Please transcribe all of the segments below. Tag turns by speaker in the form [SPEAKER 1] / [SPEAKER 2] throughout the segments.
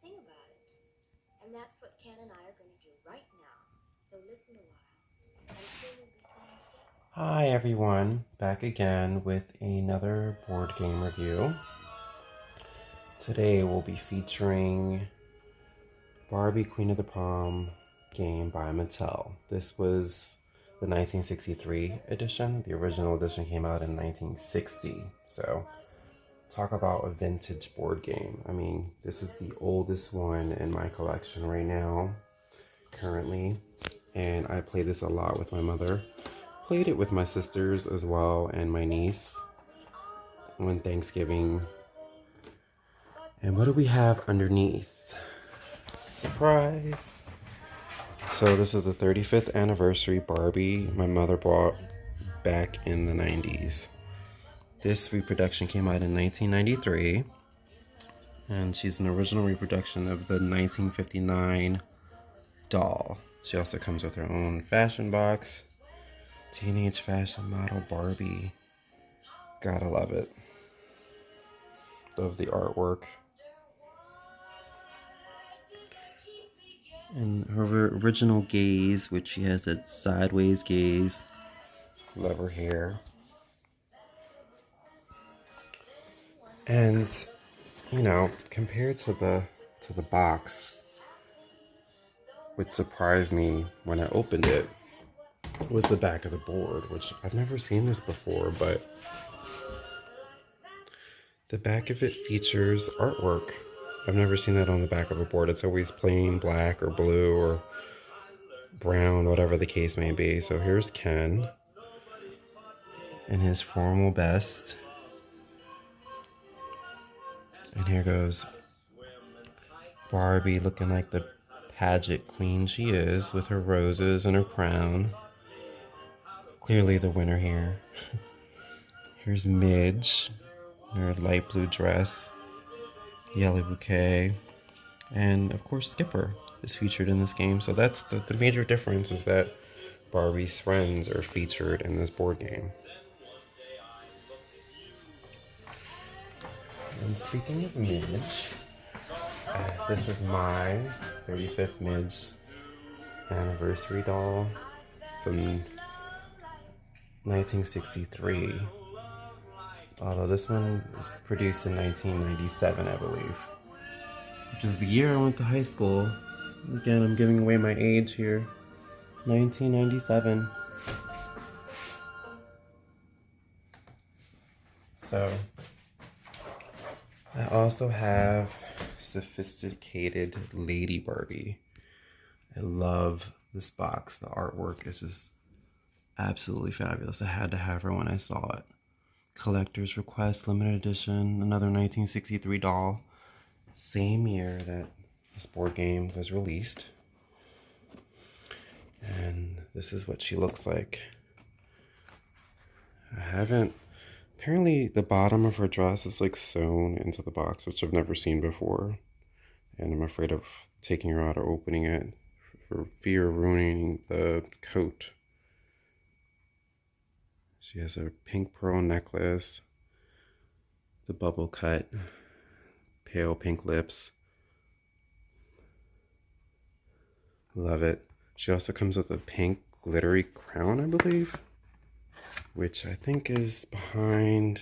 [SPEAKER 1] sing about it. And that's what Ken and I are going to do right now. So listen a while, and soon we'll be singing together. Hi everyone, back again with another board game review. Today we'll be featuring Barbie Queen of the Prom game by Mattel. This was the 1963 edition. The original edition came out in 1960. So talk about a vintage board game. I mean, this is the oldest one in my collection right now, currently. And I play this a lot with my mother. Played it with my sisters as well and my niece on Thanksgiving. And what do we have underneath? Surprise! So this is the 35th anniversary Barbie my mother bought back in the 90s. This reproduction came out in 1993. And she's an original reproduction of the 1959 doll. She also comes with her own fashion box. Teenage fashion model Barbie. Gotta love it. Love the artwork. And her original gaze, which she has that sideways gaze. Love her hair. And, you know, compared to the box, which surprised me when I opened it, was the back of the board, which I've never seen this before, but the back of it features artwork. I've never seen that on the back of a board. It's always plain black or blue or brown, whatever the case may be. So here's Ken in his formal best. And here goes Barbie looking like the pageant queen she is with her roses and her crown. Clearly the winner here. Here's Midge in her light blue dress, yellow bouquet, and of course Skipper is featured in this game. So that's the major difference, is that Barbie's friends are featured in this board game. And speaking of Midge, this is my 35th Midge anniversary doll from 1963. Although this one was produced in 1997, I believe, which is the year I went to high school. Again, I'm giving away my age here. 1997. So, I also have Sophisticated Lady Barbie. I love this box. The artwork is just absolutely fabulous. I had to have her when I saw it. Collector's Request, limited edition, another 1963 doll. Same year that this board game was released. And this is what she looks like. Apparently the bottom of her dress is like sewn into the box, which I've never seen before. And I'm afraid of taking her out or opening it for fear of ruining the coat. She has a pink pearl necklace, the bubble cut, pale pink lips. Love it. She also comes with a pink glittery crown, I believe, which I think is behind.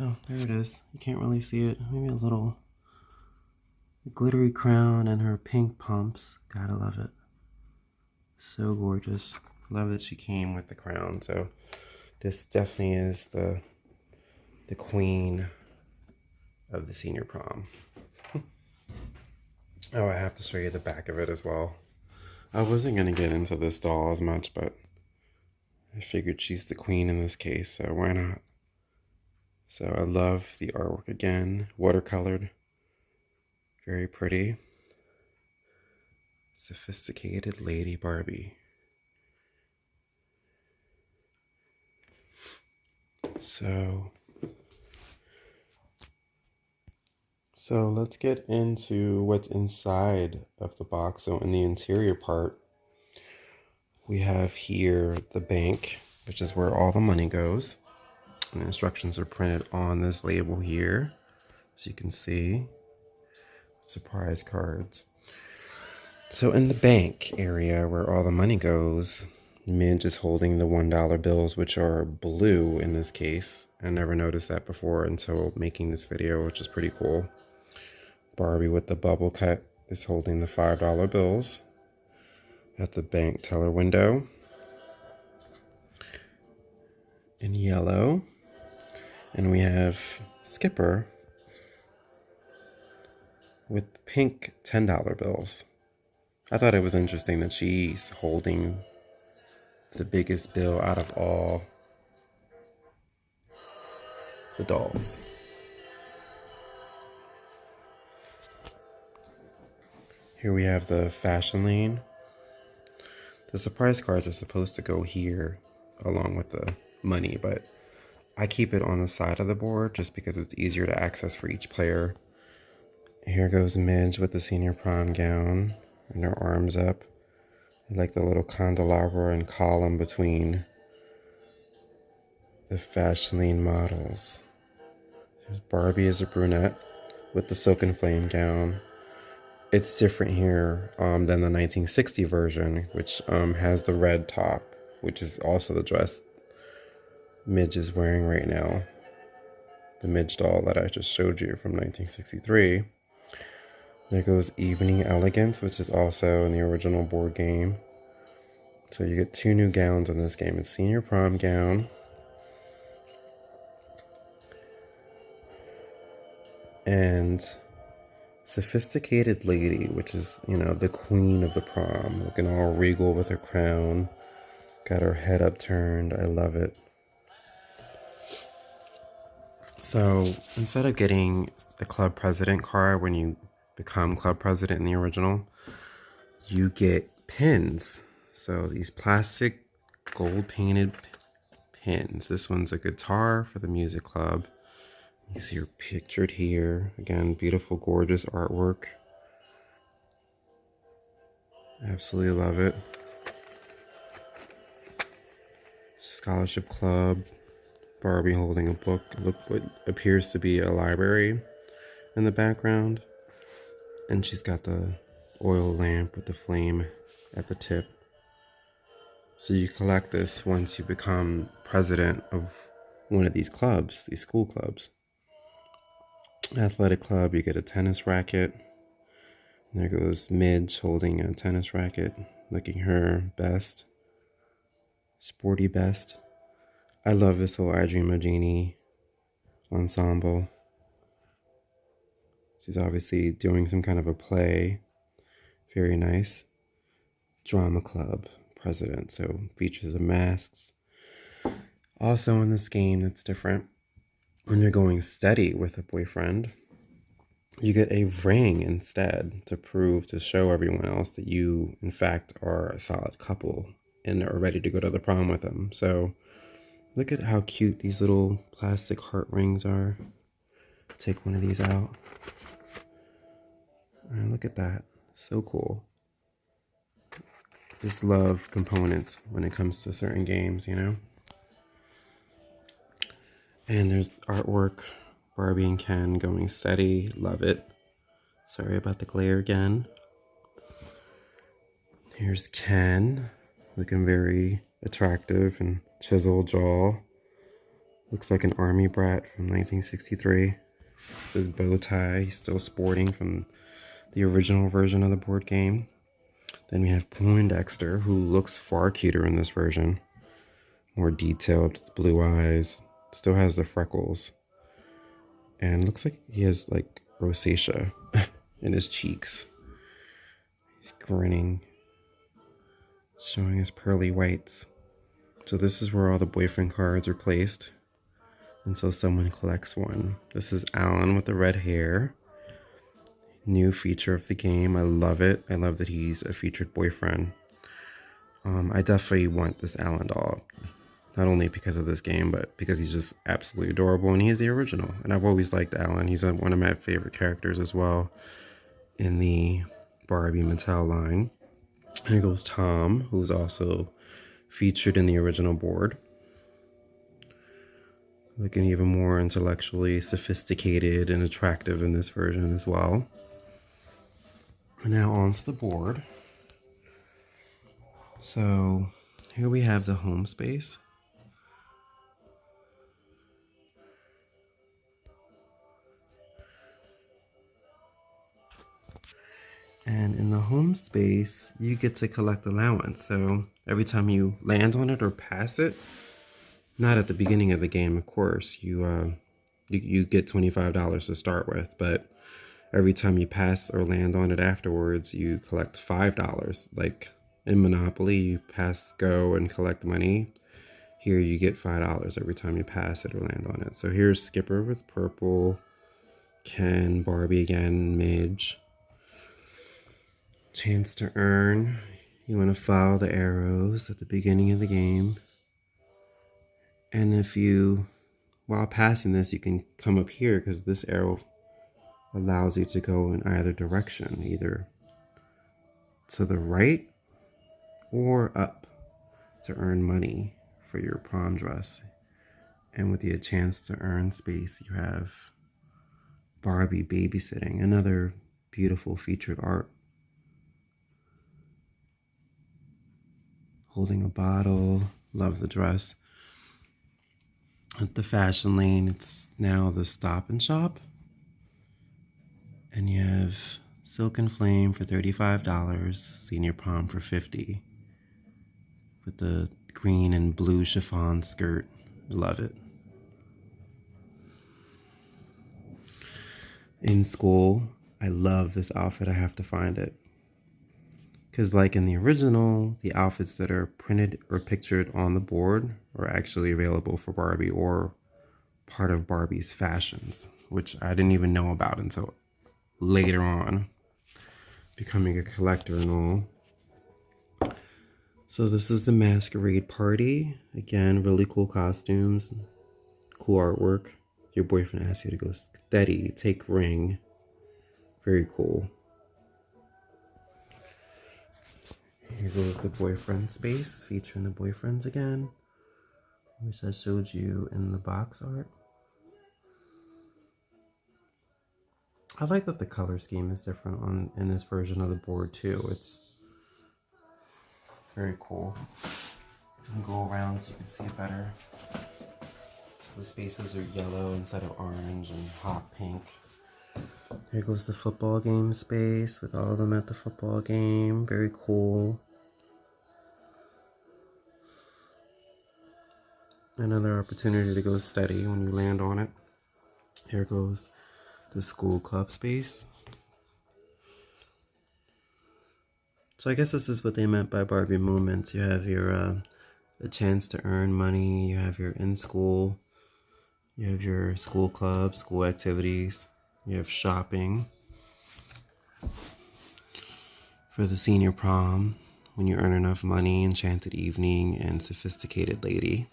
[SPEAKER 1] Oh, there it is. You can't really see it. Maybe a little glittery crown and her pink pumps. Gotta love it. So gorgeous. Love that she came with the crown. So this definitely is the queen of the senior prom. Oh, I have to show you the back of it as well. I wasn't going to get into this doll as much, but I figured she's the queen in this case, so why not? So I love the artwork again. Watercolored. Very pretty. Sophisticated Lady Barbie. So let's get into what's inside of the box. So in the interior part, we have here the bank, which is where all the money goes. And the instructions are printed on this label here, as you can see. Surprise cards. So in the bank area where all the money goes, Midge is holding the $1 bills, which are blue in this case. I never noticed that before until making this video, which is pretty cool. Barbie with the bubble cut is holding the $5 bills at the bank teller window in yellow. And we have Skipper with pink $10 bills. I thought it was interesting that she's holding the biggest bill out of all the dolls. Here we have the fashion lane. The surprise cards are supposed to go here along with the money, but I keep it on the side of the board just because it's easier to access for each player. Here goes Midge with the senior prom gown and her arms up, like the little candelabra and column between the fashion lane models. There's Barbie as a brunette with the silk and flame gown. It's different here than the 1960 version, which has the red top, which is also the dress Midge is wearing right now. The Midge doll that I just showed you from 1963. There goes Evening Elegance, which is also in the original board game. So you get 2 new gowns in this game. It's senior prom gown and Sophisticated Lady, which is, you know, the queen of the prom, looking all regal with her crown. Got her head upturned. I love it. So instead of getting the club president card when you become club president in the original, you get pins. So these plastic gold painted pins. This one's a guitar for the music club. You see her pictured here. Again, beautiful, gorgeous artwork. Absolutely love it. Scholarship club. Barbie holding a book. Look what appears to be a library in the background. And she's got the oil lamp with the flame at the tip. So you collect this once you become president of one of these clubs, these school clubs. Athletic club, you get a tennis racket. And there goes Midge holding a tennis racket, looking her best. Sporty best. I love this whole I Dream of Jeannie ensemble. She's obviously doing some kind of a play. Very nice. Drama club president, so features of masks. Also in this game that's different, when you're going steady with a boyfriend, you get a ring instead to show everyone else that you, in fact, are a solid couple and are ready to go to the prom with them. So look at how cute these little plastic heart rings are. Take one of these out. And look at that. So cool. Just love components when it comes to certain games, you know? And there's artwork. Barbie and Ken going steady. Love it. Sorry about the glare again. Here's Ken. Looking very attractive and chiseled jaw. Looks like an army brat from 1963. His bow tie he's still sporting from the original version of the board game. Then we have Poindexter, who looks far cuter in this version. More detailed, blue eyes. Still has the freckles. And looks like he has like rosacea in his cheeks. He's grinning, showing his pearly whites. So this is where all the boyfriend cards are placed until someone collects one. This is Alan with the red hair. New feature of the game. I love it. I love that he's a featured boyfriend. I definitely want this Alan doll. Not only because of this game, but because he's just absolutely adorable and he is the original. And I've always liked Alan. He's one of my favorite characters as well in the Barbie Mattel line. Here goes Tom, who's also featured in the original board. Looking even more intellectually sophisticated and attractive in this version as well. And now onto the board. So here we have the home space. And in the home space, you get to collect allowance. So every time you land on it or pass it, not at the beginning of the game, of course, you get $25 to start with, but every time you pass or land on it afterwards, you collect $5. Like in Monopoly, you pass go and collect money. Here you get $5 every time you pass it or land on it. So here's Skipper with purple, Ken, Barbie again, Midge. Chance to earn. You want to follow the arrows at the beginning of the game. And if you, while passing this, you can come up here because this arrow allows you to go in either direction, either to the right or up to earn money for your prom dress. And with the chance to earn space, you have Barbie babysitting, another beautiful featured art. Holding a bottle, love the dress. At the fashion lane, it's now the Stop and Shop. And you have Silk and Flame for $35, Senior Prom for $50. With the green and blue chiffon skirt. Love it. In School, I love this outfit. I have to find it. Because like in the original, the outfits that are printed or pictured on the board are actually available for Barbie or part of Barbie's fashions, which I didn't even know about until later on, becoming a collector and all. So this is the masquerade party. Again, really cool costumes, cool artwork. Your boyfriend asks you to go steady, take ring. Very cool. Here goes the boyfriend space, featuring the boyfriends again, which I showed you in the box art. I like that the color scheme is different in this version of the board too. It's very cool. You can go around so you can see it better. So the spaces are yellow instead of orange and hot pink. Here goes the football game space with all of them at the football game. Very cool. Another opportunity to go steady when you land on it. Here goes the school club space. So I guess this is what they meant by Barbie Moments. You have your a chance to earn money. You have your in-school. You have your school club, school activities. You have shopping for the senior prom when you earn enough money, enchanted evening, and sophisticated lady.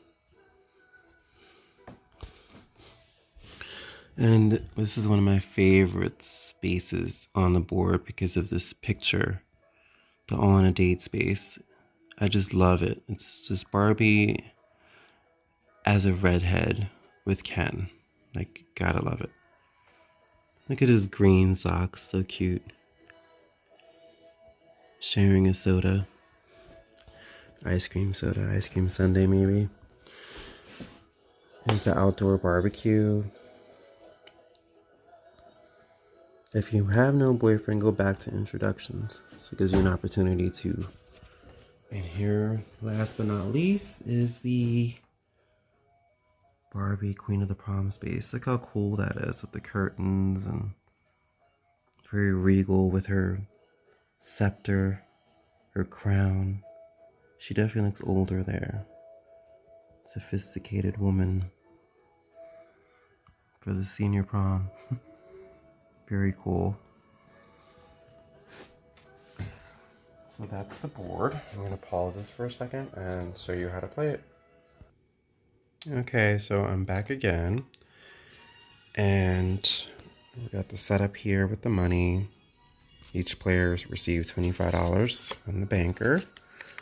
[SPEAKER 1] And this is one of my favorite spaces on the board because of this picture, the all on a date space. I just love it. It's just Barbie as a redhead with Ken. Like, gotta love it. Look at his green socks, so cute. Sharing a soda. Ice cream soda, ice cream sundae maybe. Here's the outdoor barbecue. If you have no boyfriend, go back to introductions. So it gives you an opportunity to. And here, last but not least, is the Barbie Queen of the Prom space. Look how cool that is with the curtains and very regal with her scepter, her crown. She definitely looks older there. Sophisticated woman for the senior prom. Very cool. So that's the board. I'm going to pause this for a second and show you how to play it. Okay, so I'm back again. And we got the setup here with the money. Each player receives $25 from the banker.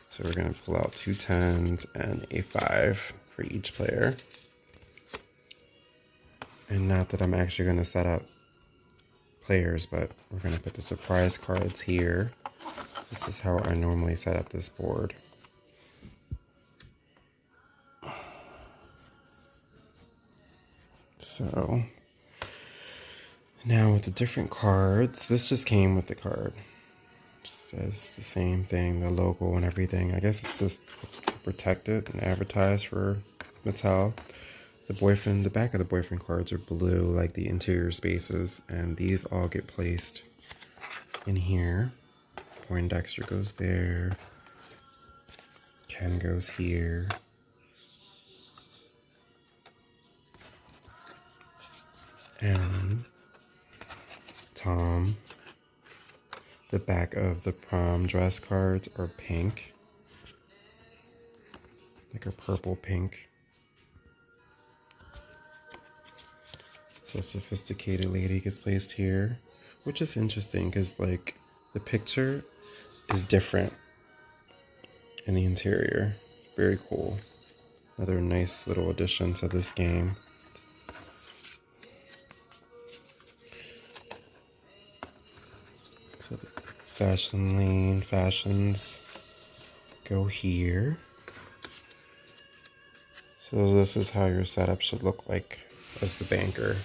[SPEAKER 1] So we're going to pull out 2 10s and a 5 for each player. And not that I'm actually going to set up players, but we're going to put the surprise cards here. This is how I normally set up this board. So now with the different cards, this just came with the card. It says the same thing, the logo and everything. I guess it's just to protect it and advertise for Mattel. The back of the boyfriend cards are blue, like the interior spaces, and these all get placed in here. Poindexter goes there. Ken goes here. And Tom. The back of the prom dress cards are pink. Like a purple pink. So sophisticated lady gets placed here, which is interesting because like the picture is different in the interior. Very cool. Another nice little addition to this game. So the fashion lane fashions go here. So this is how your setup should look like as the banker.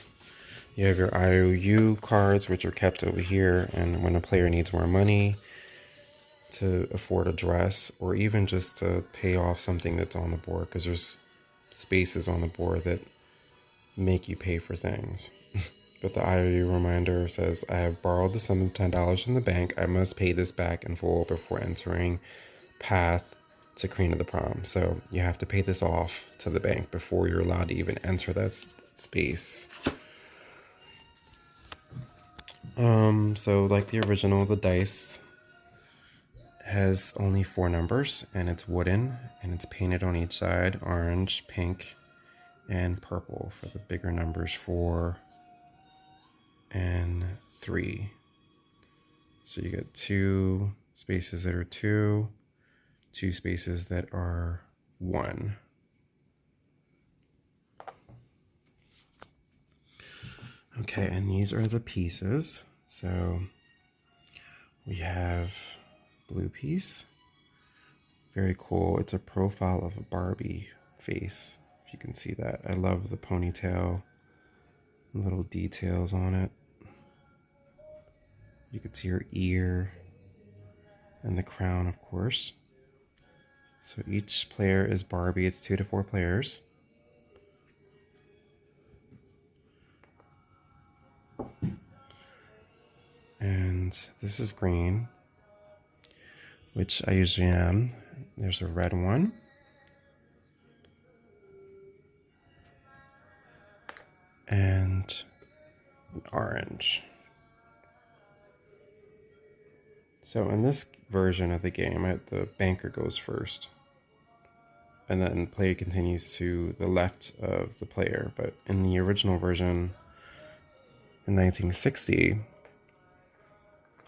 [SPEAKER 1] You have your IOU cards, which are kept over here, and when a player needs more money to afford a dress, or even just to pay off something that's on the board, because there's spaces on the board that make you pay for things. But the IOU reminder says, I have borrowed the sum of $10 from the bank. I must pay this back in full before entering path to Queen of the Prom. So you have to pay this off to the bank before you're allowed to even enter that space. So like the original, the dice has only 4 numbers, and it's wooden, and it's painted on each side, orange, pink, and purple for the bigger numbers 4 and 3. So you get 2 spaces that are 2 spaces that are 1. Okay, and these are the pieces. So we have blue piece. Very cool. It's a profile of a Barbie face, if you can see that. I love the ponytail, little details on it. You can see her ear and the crown, of course. So each player is Barbie. It's 2 to 4 players. And this is green, which I usually am. There's a red one. And an orange. So in this version of the game, the banker goes first. And then play continues to the left of the player. But in the original version, in 1960,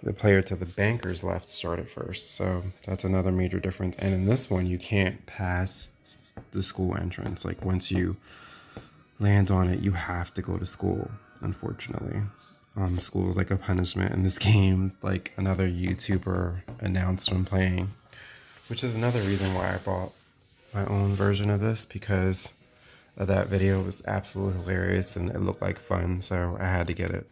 [SPEAKER 1] the player to the banker's left started first. So that's another major difference. And in this one, you can't pass the school entrance. Like once you land on it, you have to go to school, unfortunately. School is like a punishment in this game, like another YouTuber announced when playing, which is another reason why I bought my own version of this, because of that video. It was absolutely hilarious and it looked like fun, so I had to get it.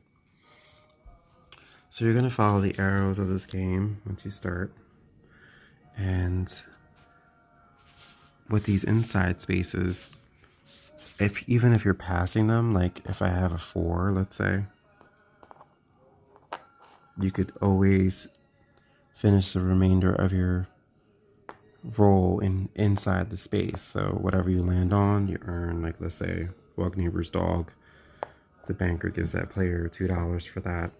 [SPEAKER 1] So you're going to follow the arrows of this game once you start. And with these inside spaces, even if you're passing them, like if I have a 4, let's say, you could always finish the remainder of your roll inside the space. So whatever you land on, you earn, like let's say, Walk Neighbor's Dog. The banker gives that player $2 for that.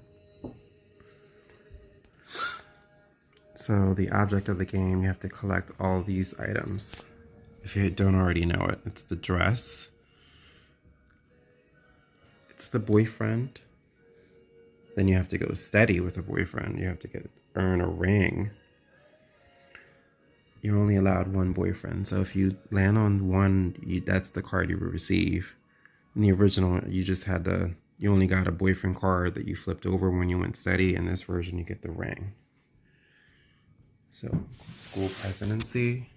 [SPEAKER 1] So the object of the game, you have to collect all these items. If you don't already know it, it's the dress. It's the boyfriend. Then you have to go steady with a boyfriend. You have to earn a ring. You're only allowed 1 boyfriend. So if you land on 1, that's the card you will receive. In the original, you only got a boyfriend card that you flipped over when you went steady. In this version, you get the ring. So, school presidency,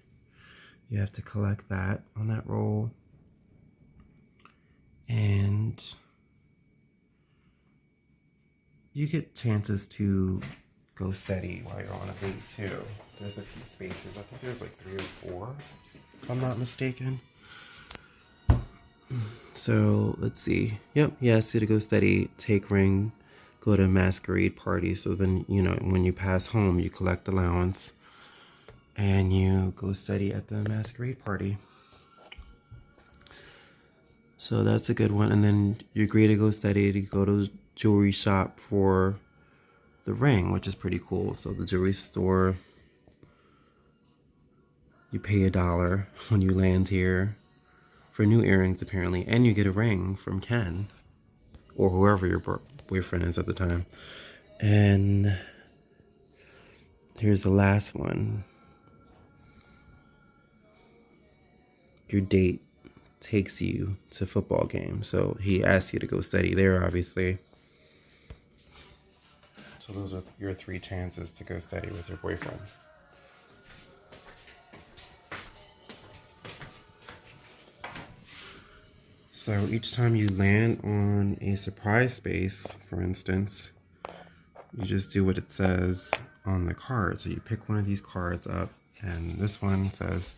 [SPEAKER 1] you have to collect that on that roll. And you get chances to go steady while you're on a date too. There's a few spaces. I think there's like 3 or 4, if I'm not mistaken. So let's see. Yep, yes, to go steady, take ring, go to masquerade party. So then, when you pass home, you collect allowance and you go steady at the masquerade party. So that's a good one. And then you agree to go steady to go to the jewelry shop for the ring, which is pretty cool. So the jewelry store, you pay $1 when you land here for new earrings apparently, and you get a ring from Ken or whoever your boyfriend is at the time. And here's the last one. Your date takes you to football game, so he asks you to go steady there, obviously. So those are your 3 chances to go steady with your boyfriend. So each time you land on a surprise space, for instance, you just do what it says on the card. So you pick one of these cards up, and this one says,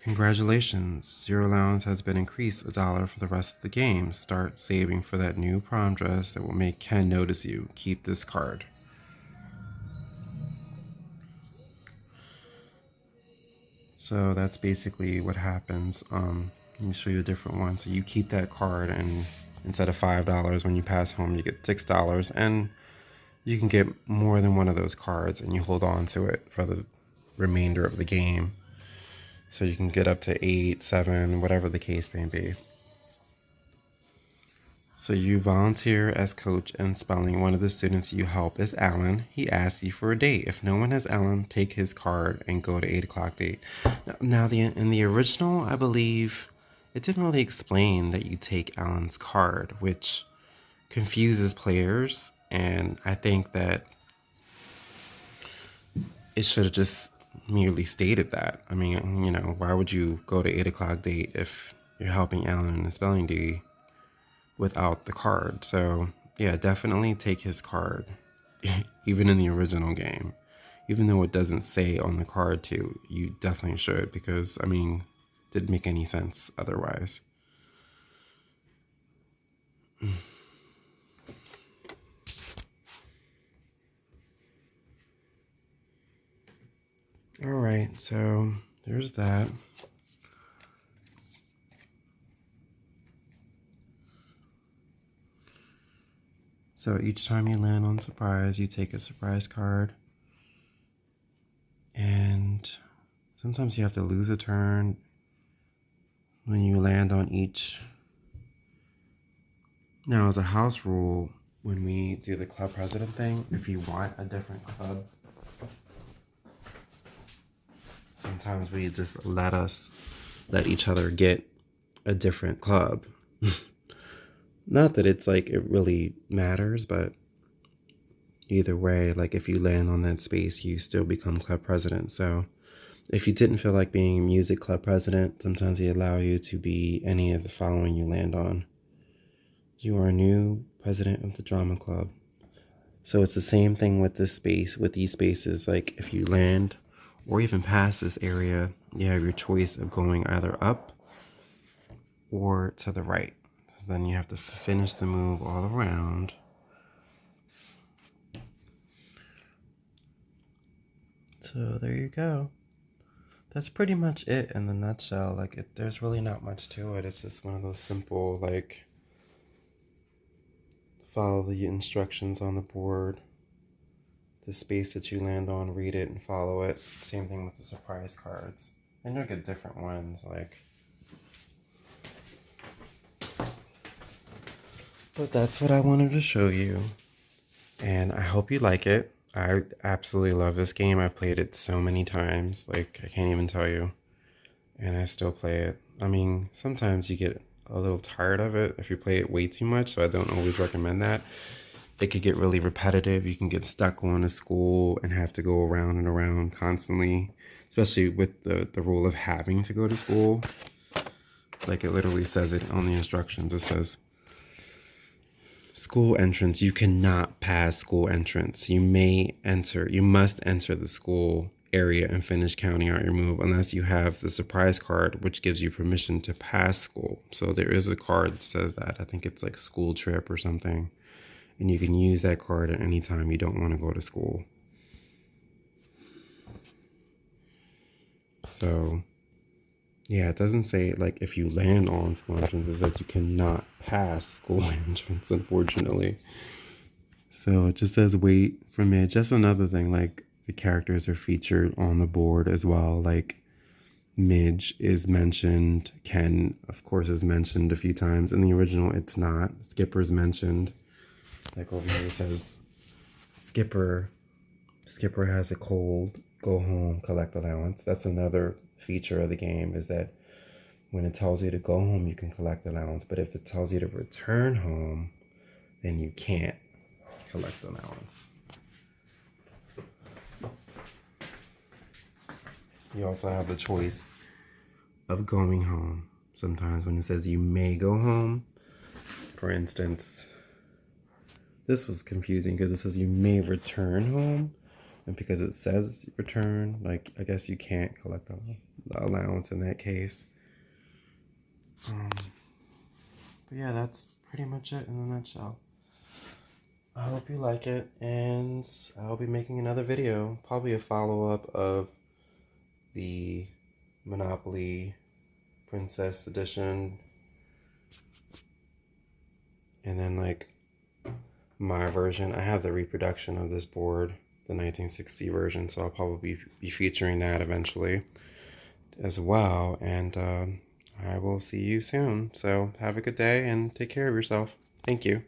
[SPEAKER 1] "Congratulations, your allowance has been increased $1 for the rest of the game. Start saving for that new prom dress that will make Ken notice you. Keep this card." So that's basically what happens. Let me show you a different one. So you keep that card, and instead of $5 when you pass home, you get $6, and you can get more than one of those cards, and you hold on to it for the remainder of the game. So you can get up to 8, 7, whatever the case may be. So you volunteer as coach and spelling. One of the students you help is Alan. He asks you for a date. If no one has Alan, take his card and go to 8 o'clock date. Now, in the original, I believe it didn't really explain that you take Alan's card, which confuses players. And I think that it should have just merely stated that. I mean, why would you go to 8 o'clock date if you're helping Alan in the spelling bee without the card? So yeah, definitely take his card, even in the original game. Even though it doesn't say on the card to, you definitely should, because, I mean, it didn't make any sense otherwise. All right, so there's that. So each time you land on surprise, you take a surprise card. And sometimes you have to lose a turn when you land on each. Now, as a house rule, when we do the club president thing, if you want a different club, sometimes we just let each other get a different club. Not that it's like it really matters, but either way, like if you land on that space, you still become club president. So if you didn't feel like being music club president, sometimes they allow you to be any of the following you land on. You are a new president of the drama club. So it's the same thing with this space, with these spaces. Like if you land or even past this area, you have your choice of going either up or to the right. So then you have to finish the move all around. So there you go. That's pretty much it in the nutshell. Like there's really not much to it. It's just one of those simple, like, follow the instructions on the board. The space that you land on, read it and follow it. Same thing with the surprise cards. And you'll get different ones, like. But that's what I wanted to show you. And I hope you like it. I absolutely love this game. I've played it so many times. Like, I can't even tell you. And I still play it. I mean, sometimes you get a little tired of it if you play it way too much, so I don't always recommend that. It could get really repetitive. You can get stuck going to school and have to go around and around constantly, especially with the rule of having to go to school. Like it literally says it on the instructions. It says, school entrance, you cannot pass school entrance. You must enter the school area and finish counting out your move unless you have the surprise card, which gives you permission to pass school. So there is a card that says that. I think it's like school trip or something. And you can use that card at any time you don't want to go to school. So, yeah, it doesn't say like if you land on school entrance, it says you cannot pass school entrance, unfortunately. So it just says wait for Midge. Just another thing, like the characters are featured on the board as well. Like Midge is mentioned, Ken, of course, is mentioned a few times. In the original, it's not. Skipper's mentioned. Like over here it says, Skipper has a cold, go home, collect allowance. That's another feature of the game, is that when it tells you to go home, you can collect allowance. But if it tells you to return home, then you can't collect allowance. You also have the choice of going home. Sometimes when it says you may go home, for instance, this was confusing because it says you may return home, and because it says return, like I guess you can't collect the allowance in that case. But yeah, that's pretty much it in a nutshell. I hope you like it, and I'll be making another video, probably a follow-up of the Monopoly Princess Edition, and then like my version. I have the reproduction of this board, the 1960 version, so I'll probably be featuring that eventually as well. And I will see you soon. So have a good day and take care of yourself. Thank you.